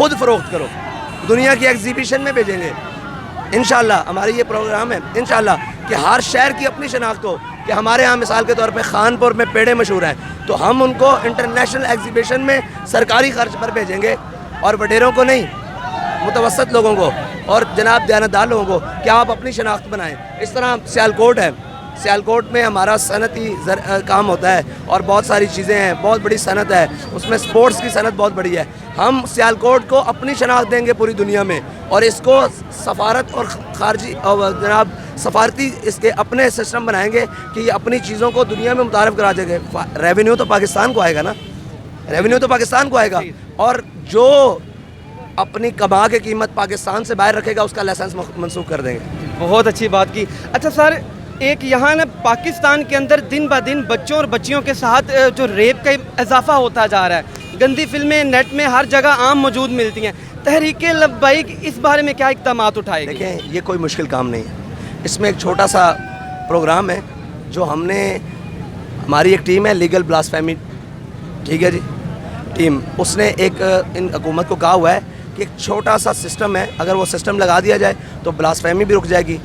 خود فروخت کرو, دنیا کی ایگزیبیشن میں بھیجیں گے انشاءاللہ. ہماری یہ پروگرام ہے انشاءاللہ کہ ہر شہر کی اپنی شناخت ہو, کہ ہمارے ہاں مثال کے طور پہ خانپور میں پیڑے مشہور ہیں, تو ہم ان کو انٹرنیشنل ایگزیبیشن میں سرکاری خرچ پر بھیجیں گے, اور وڈیروں کو نہیں, متوسط لوگوں کو اور جناب دیانتدار لوگوں کو, کہ آپ اپنی شناخت بنائیں. اس طرح سیالکوٹ ہے, سیالکوٹ میں ہمارا صنعتی کام ہوتا ہے اور بہت ساری چیزیں ہیں, بہت بڑی صنعت ہے, اس میں سپورٹس کی صنعت بہت بڑی ہے. ہم سیالکوٹ کو اپنی شناخت دیں گے پوری دنیا میں, اور اس کو سفارت اور خارجی اور جناب سفارتی اس کے اپنے سسٹم بنائیں گے کہ یہ اپنی چیزوں کو دنیا میں متعارف کرا دیں گے. ریونیو تو پاکستان کو آئے گا نا, ریونیو تو پاکستان کو آئے گا, اور جو اپنی کما کے قیمت پاکستان سے باہر رکھے گا اس کا لائسنس منسوخ کر دیں گے. بہت اچھی بات کی. اچھا سر, ایک یہاں نا پاکستان کے اندر دن بہ دن بچوں اور بچیوں کے ساتھ جو ریپ کا اضافہ ہوتا جا رہا ہے, گندی فلمیں نیٹ میں ہر جگہ عام موجود ملتی ہیں. تحریک لبیک اس بارے میں کیا اقدامات اٹھائے گی؟ دیکھیں یہ کوئی مشکل کام نہیں ہے, اس میں ایک چھوٹا سا پروگرام ہے جو ہم نے, ہماری ایک ٹیم ہے لیگل بلاسفیمی, ٹھیک ہے جی, ٹیم, اس نے ایک ان حکومت کو کہا ہوا ہے کہ ایک چھوٹا سا سسٹم ہے, اگر وہ سسٹم لگا دیا جائے تو بلاسفیمی بھی رک جائے گی,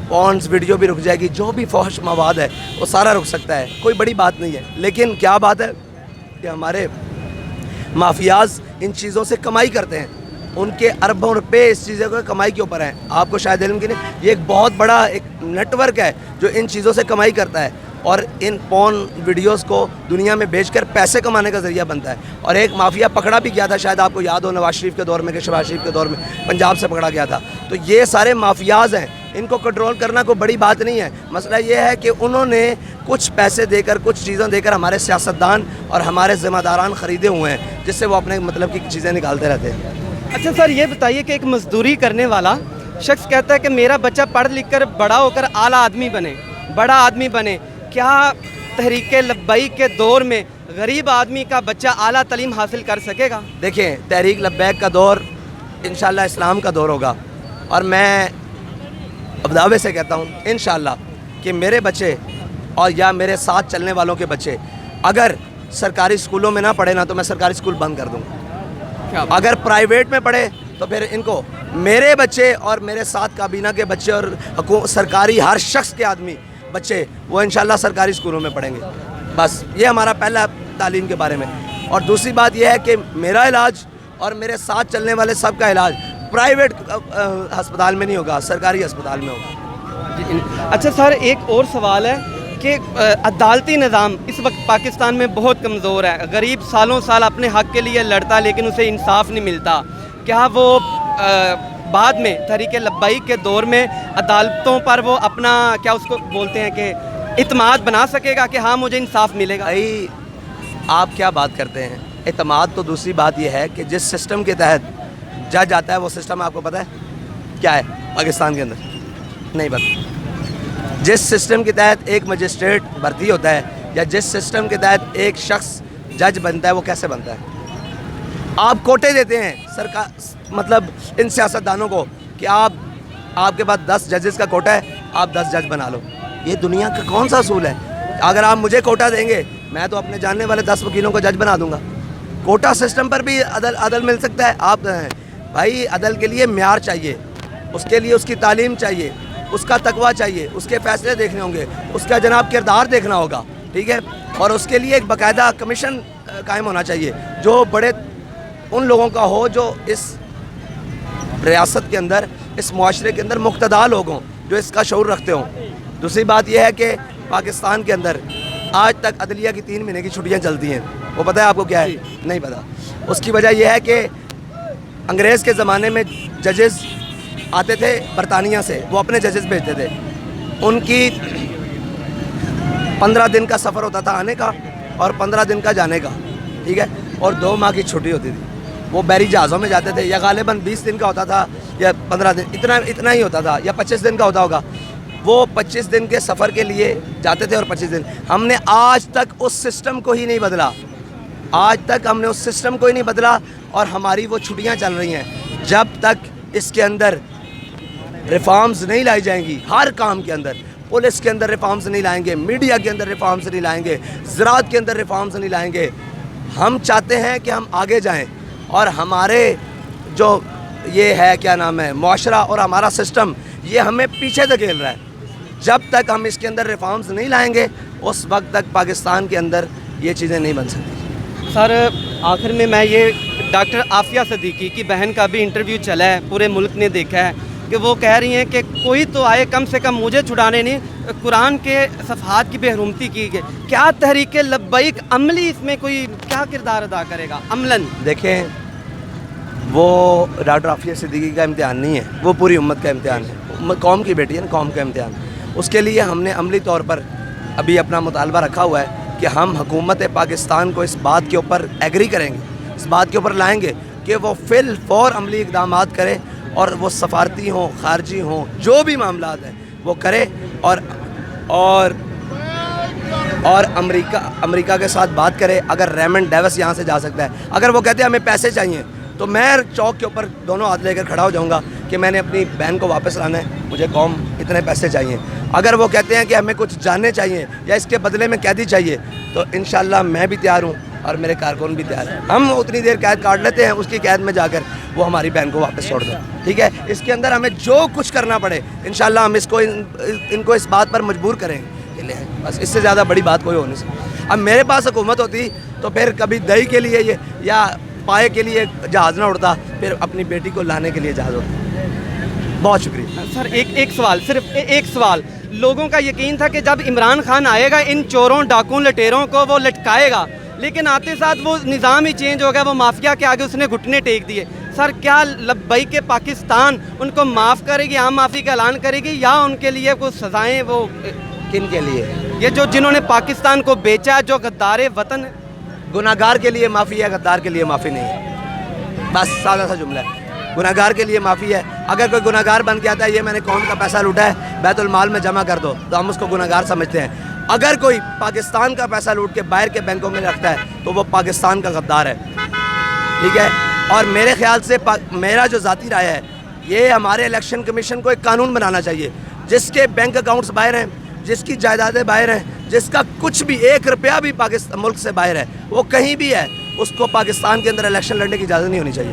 پونز ویڈیو بھی رک جائے گی, جو بھی فحش مواد ہے وہ سارا رک سکتا ہے. کوئی بڑی بات نہیں ہے, لیکن کیا بات ہے کہ ہمارے مافیاز ان چیزوں سے کمائی کرتے ہیں, ان کے اربوں روپے اس چیزوں کو کمائی کے اوپر ہیں. آپ کو شاید علم کی نہیں, یہ ایک بہت بڑا ایک نیٹ ورک ہے جو ان چیزوں سے کمائی کرتا ہے, اور ان پون ویڈیوز کو دنیا میں بیچ کر پیسے کمانے کا ذریعہ بنتا ہے. اور ایک مافیا پکڑا بھی گیا تھا, شاید آپ کو یاد ہو, نواز شریف کے دور میں کہ شہباز شریف کے دور میں پنجاب سے پکڑا گیا تھا. تو یہ سارے مافیاز ہیں, ان کو کنٹرول کرنا کوئی بڑی بات نہیں ہے. مسئلہ یہ ہے کہ انہوں نے کچھ پیسے دے کر, کچھ چیزیں دے کر ہمارے سیاستدان اور ہمارے ذمہ داران خریدے ہوئے ہیں, جس سے وہ اپنے مطلب کی چیزیں نکالتے رہتے ہیں. اچھا سر, یہ بتائیے کہ ایک مزدوری کرنے والا شخص کہتا ہے کہ میرا بچہ پڑھ لکھ کر بڑا ہو کر اعلیٰ آدمی بنے, بڑا آدمی بنے, کیا تحریک لبیک کے دور میں غریب آدمی کا بچہ اعلیٰ تعلیم حاصل کر سکے گا؟ دیکھیں تحریک لبیک کا دور انشاءاللہ اسلام کا دور ہوگا, اور میں اب دعوے سے کہتا ہوں انشاءاللہ کہ میرے بچے اور یا میرے ساتھ چلنے والوں کے بچے اگر سرکاری اسکولوں میں نہ پڑھے نا تو میں سرکاری اسکول بند کر دوں. اگر پرائیویٹ میں پڑھے تو پھر ان کو, میرے بچے اور میرے ساتھ کابینہ کے بچے اور سرکاری ہر شخص کے آدمی بچے وہ انشاءاللہ سرکاری اسکولوں میں پڑھیں گے. بس یہ ہمارا پہلا تعلیم کے بارے میں. اور دوسری بات یہ ہے کہ میرا علاج اور میرے ساتھ چلنے والے سب کا علاج پرائیویٹ ہسپتال میں نہیں ہوگا, سرکاری ہسپتال میں ہوگا. اچھا سر, ایک اور سوال ہے کہ عدالتی نظام اس وقت پاکستان میں بہت کمزور ہے. غریب سالوں سال اپنے حق کے لیے لڑتا ہے لیکن اسے انصاف نہیں ملتا. کیا وہ بعد میں تحریک لبیک کے دور میں عدالتوں پر وہ اپنا کیا اس کو بولتے ہیں کہ اعتماد بنا سکے گا کہ ہاں مجھے انصاف ملے گا؟ بھائی آپ کیا بات کرتے ہیں, اعتماد تو دوسری بات یہ ہے کہ جس سسٹم کے تحت جج آتا ہے وہ سسٹم آپ کو پتہ ہے کیا ہے پاکستان کے اندر؟ نہیں پتہ. جس سسٹم کے تحت ایک مجسٹریٹ بھرتی ہوتا ہے یا جس سسٹم کے تحت ایک شخص جج بنتا ہے وہ کیسے بنتا ہے؟ آپ کوٹے دیتے ہیں سرکار مطلب ان سیاستدانوں کو کہ آپ کے پاس 10 ججز کا کوٹا ہے, آپ 10 جج بنا لو. یہ دنیا کا کون سا اصول ہے؟ اگر آپ مجھے کوٹا دیں گے میں تو اپنے جاننے والے 10 وکیلوں کو جج بنا دوں گا. کوٹا سسٹم پر بھی عدل مل سکتا ہے. آپ بھائی عدل کے لیے معیار چاہیے, اس کے لیے اس کی تعلیم چاہیے, اس کا تقویٰ چاہیے, اس کے فیصلے دیکھنے ہوں گے, اس کا جناب کردار دیکھنا ہوگا, ٹھیک ہے. اور اس کے لیے ایک باقاعدہ کمیشن قائم ہونا چاہیے جو بڑے ان لوگوں کا ہو جو اس ریاست کے اندر, اس معاشرے کے اندر مقتدر لوگ ہوں, جو اس کا شعور رکھتے ہوں. دوسری بات یہ ہے کہ پاکستان کے اندر آج تک عدلیہ کی 3 مہینے کی چھٹیاں چلتی ہیں. وہ پتہ ہے آپ کو کیا ہے؟ نہیں پتہ. اس کی وجہ یہ ہے کہ انگریز کے زمانے میں ججز آتے تھے برطانیہ سے, وہ اپنے ججز بھیجتے تھے, ان کی 15 دن کا سفر ہوتا تھا آنے کا اور 15 دن کا جانے کا, ٹھیک ہے, اور 2 ماہ کی چھٹی ہوتی تھی. وہ بحری جہازوں میں جاتے تھے, یا غالباً 20 دن کا ہوتا تھا یا 15 دن, اتنا ہی ہوتا تھا, یا 25 دن کا ہوتا ہوگا. وہ 25 دن کے سفر کے لیے جاتے تھے اور 25 دن. ہم نے آج تک اس سسٹم کو ہی نہیں بدلا, آج تک ہم نے اس سسٹم کو ہی نہیں بدلا, اور ہماری وہ چھٹیاں چل رہی ہیں. جب تک اس کے اندر ریفارمز نہیں لائی جائیں گی, ہر کام کے اندر, پولیس کے اندر ریفارمز نہیں لائیں گے, میڈیا کے اندر ریفارمز نہیں لائیں گے, زراعت کے اندر ریفارمز نہیں لائیں گے. ہم چاہتے ہیں کہ ہم آگے جائیں اور ہمارے جو یہ ہے کیا نام ہے معاشرہ اور ہمارا سسٹم یہ ہمیں پیچھے دھکیل رہا ہے. جب تک ہم اس کے اندر ریفارمز نہیں لائیں گے اس وقت تک پاکستان کے اندر یہ چیزیں نہیں بن سکتی. سر آخر میں یہ ڈاکٹر عافیہ صدیقی کی بہن کا بھی انٹرویو چلا ہے, پورے ملک نے دیکھا ہے کہ وہ کہہ رہی ہیں کہ کوئی تو آئے کم سے کم مجھے چھڑانے نہیں, قرآن کے صفحات کی بے حرمتی کی گئی. کیا تحریک لبیک عملی اس میں کوئی کیا کردار ادا کرے گا عملاً؟ دیکھیں وہ ڈاکٹر عافیہ صدیقی کا امتحان نہیں ہے, وہ پوری امت کا امتحان ہے, قوم کی بیٹی ہے نا, قوم کا امتحان. اس کے لیے ہم نے عملی طور پر ابھی اپنا مطالبہ رکھا ہوا ہے کہ ہم حکومت پاکستان کو اس بات کے اوپر ایگری کریں گے, اس بات کے اوپر لائیں گے کہ وہ فی الفور عملی اقدامات کرے اور وہ سفارتی ہوں خارجی ہوں جو بھی معاملات ہیں وہ کرے اور امریکہ کے ساتھ بات کرے. اگر ریمنڈ ڈیوس یہاں سے جا سکتا ہے, اگر وہ کہتے ہیں ہمیں پیسے چاہیے تو میں چوک کے اوپر دونوں ہاتھ لے کر کھڑا ہو جاؤں گا کہ میں نے اپنی بہن کو واپس لانا ہے, مجھے قوم اتنے پیسے چاہیے. اگر وہ کہتے ہیں کہ ہمیں کچھ جاننے چاہیے یا اس کے بدلے میں قیدی چاہیے تو انشاءاللہ میں بھی تیار ہوں اور میرے کارکن بھی تیار ہیں. ہم اتنی دیر قید کاٹ لیتے ہیں, اس کی قید میں جا کر وہ ہماری بہن کو واپس چھوڑ دیں, ٹھیک ہے. اس کے اندر ہمیں جو کچھ کرنا پڑے انشاءاللہ ہم ان کو اس بات پر مجبور کریں گے, بس اس سے زیادہ بڑی بات کوئی ہو نہیں سکتی. اب میرے پاس حکومت ہوتی تو پھر کبھی دہی کے لیے یہ یا پائے کے لیے جہاز نہ اڑتا, پھر اپنی بیٹی کو لانے کے لیے جہاز اڑتا. بہت شکریہ سر. ایک سوال, صرف ایک سوال. لوگوں کا یقین تھا کہ جب عمران خان آئے گا ان چوروں ڈاکوں لٹیروں کو وہ لٹکائے گا, لیکن آتے ساتھ وہ نظام ہی چینج ہو گیا, وہ مافیا کے آگے اس نے گھٹنے ٹیک دیے. سر کیا لبیک پاکستان ان کو معاف کرے گی, عام معافی کا اعلان کرے گی, یا ان کے لیے کچھ سزائیں وہ کن کے لیے؟ یہ جنہوں نے پاکستان کو بیچا, جو غدار وطن ہے. گناہ گار کے لیے معافی ہے, غدار کے لیے معافی نہیں ہے. بس سادہ سا جملہ ہے, گناہ گار کے لیے معافی ہے. اگر کوئی گناہ گار بن کے آتا ہے یہ میں نے قوم کا پیسہ لوٹا ہے بیت المال میں جمع کر دو تو ہم اس کو گناہ گار سمجھتے ہیں. اگر کوئی پاکستان کا پیسہ لوٹ کے باہر کے بینکوں میں رکھتا ہے تو وہ پاکستان کا غدار ہے, ٹھیک ہے. اور میرے خیال سے میرا جو ذاتی رائے ہے, یہ ہمارے الیکشن کمیشن کو ایک قانون بنانا چاہیے جس کے بینک اکاؤنٹس باہر ہیں, جس کی جائیدادیں باہر ہیں, جس کا کچھ بھی 1 روپیہ بھی پاکستان ملک سے باہر ہے, وہ کہیں بھی ہے, اس کو پاکستان کے اندر الیکشن لڑنے کی اجازت نہیں ہونی چاہیے.